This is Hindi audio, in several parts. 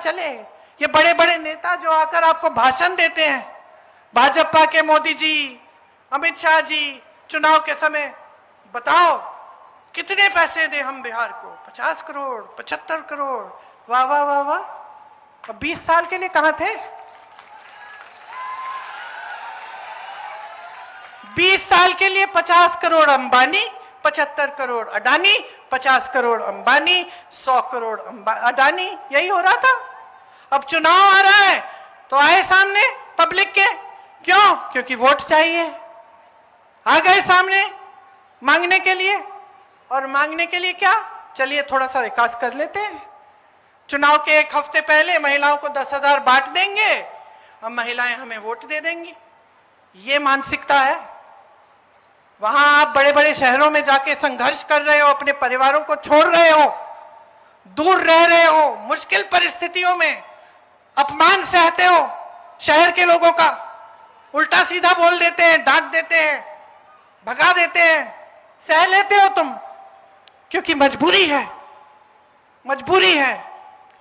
चले। ये बड़े बड़े नेता जो आकर आपको भाषण देते हैं, भाजपा के मोदी जी, अमित शाह जी, चुनाव के समय बताओ कितने पैसे दे हम बिहार को, 50 करोड़, 75 करोड़, वाह वाह वाह वाह। अब 20 साल के लिए कहां थे? 20 साल के लिए 50 करोड़ अंबानी, 75 करोड़ अडानी, 50 करोड़ अंबानी, 100 करोड़ अडानी, यही हो रहा था। अब चुनाव आ रहा है तो आए सामने पब्लिक के, क्यों? क्योंकि वोट चाहिए। आ गए सामने मांगने के लिए, और मांगने के लिए क्या? चलिए थोड़ा सा विकास कर लेते हैं। चुनाव के एक हफ्ते पहले महिलाओं को 10,000 बांट देंगे, अब महिलाएं हमें वोट दे देंगी। ये मानसिकता है। वहां आप बड़े बड़े शहरों में जाके संघर्ष कर रहे हो, अपने परिवारों को छोड़ रहे हो, दूर रह रहे हो, मुश्किल परिस्थितियों में अपमान सहते हो शहर के लोगों का, उल्टा सीधा बोल देते हैं, डांट देते हैं, भगा देते हैं, सह लेते हो तुम, क्योंकि मजबूरी है। मजबूरी है,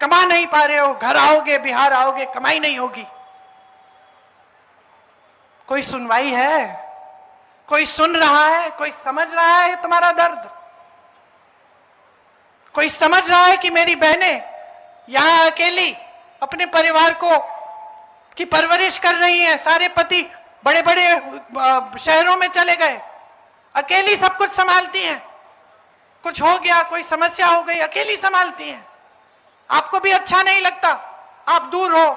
कमा नहीं पा रहे हो, घर आओगे, बिहार आओगे, कमाई नहीं होगी। कोई सुनवाई है? कोई सुन रहा है? कोई समझ रहा है तुम्हारा दर्द? कोई समझ रहा है कि मेरी बहनें यहां अकेली अपने परिवार को की परवरिश कर रही हैं? सारे पति बड़े बड़े शहरों में चले गए, अकेली सब कुछ संभालती हैं। कुछ हो गया, कोई समस्या हो गई, अकेली संभालती हैं। आपको भी अच्छा नहीं लगता, आप दूर हो,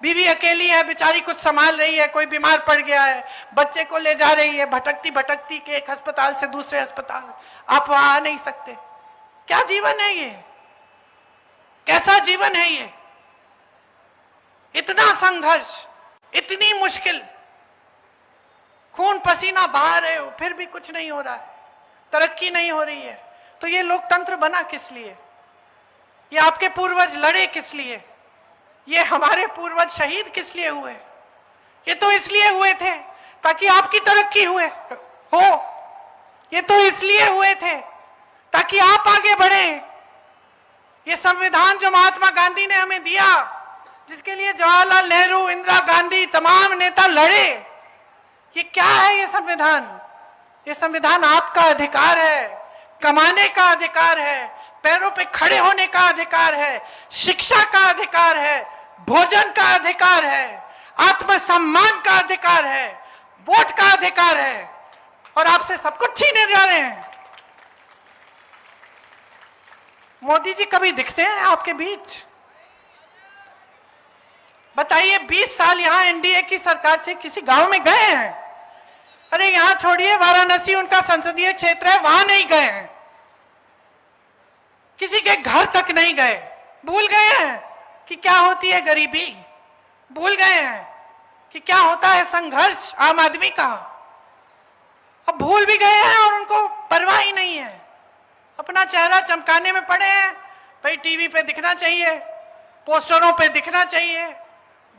बीवी अकेली है, बेचारी कुछ संभाल रही है, कोई बीमार पड़ गया है, बच्चे को ले जा रही है भटकती भटकती के एक अस्पताल से दूसरे अस्पताल, आप वहां आ नहीं सकते। क्या जीवन है ये? कैसा जीवन है ये? इतना संघर्ष, इतनी मुश्किल, खून पसीना बहा रहे हो, फिर भी कुछ नहीं हो रहा है, तरक्की नहीं हो रही है। तो ये लोकतंत्र बना किस लिए? ये आपके पूर्वज लड़े किस लिए? ये हमारे पूर्वज शहीद किस लिए हुए? ये तो इसलिए हुए थे ताकि आपकी तरक्की हो। ये तो इसलिए हुए थे ताकि आप आगे बढ़े। ये संविधान जो महात्मा गांधी ने हमें दिया, जिसके लिए जवाहरलाल नेहरू, इंदिरा गांधी, तमाम नेता लड़े, ये क्या है? ये संविधान, ये संविधान आपका अधिकार है, कमाने का अधिकार है, पैरों पे खड़े होने का अधिकार है, शिक्षा का अधिकार है, भोजन का अधिकार है, आत्मसम्मान का अधिकार है, वोट का अधिकार है, और आपसे सब कुछ छीने जा रहे हैं। मोदी जी कभी दिखते हैं आपके बीच? बताइए, 20 साल यहां एनडीए की सरकार से किसी गांव में गए हैं? अरे यहां छोड़िए, वाराणसी उनका संसदीय क्षेत्र है, वहां नहीं गए हैं, किसी के घर तक नहीं गए। भूल गए हैं कि क्या होती है गरीबी, भूल गए हैं कि क्या होता है संघर्ष आम आदमी का। अब भूल भी गए हैं और उनको परवाह ही नहीं है, अपना चेहरा चमकाने में पड़े हैं। भाई टीवी पे दिखना चाहिए, पोस्टरों पे दिखना चाहिए,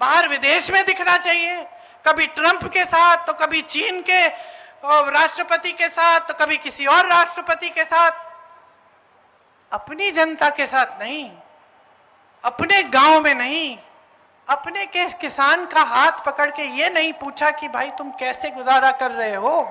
बाहर विदेश में दिखना चाहिए, कभी ट्रंप के साथ, तो कभी चीन के राष्ट्रपति के साथ, तो कभी किसी और राष्ट्रपति के साथ। अपनी जनता के साथ नहीं, अपने गांव में नहीं, अपने के किसान का हाथ पकड़ के ये नहीं पूछा कि भाई तुम कैसे गुजारा कर रहे हो।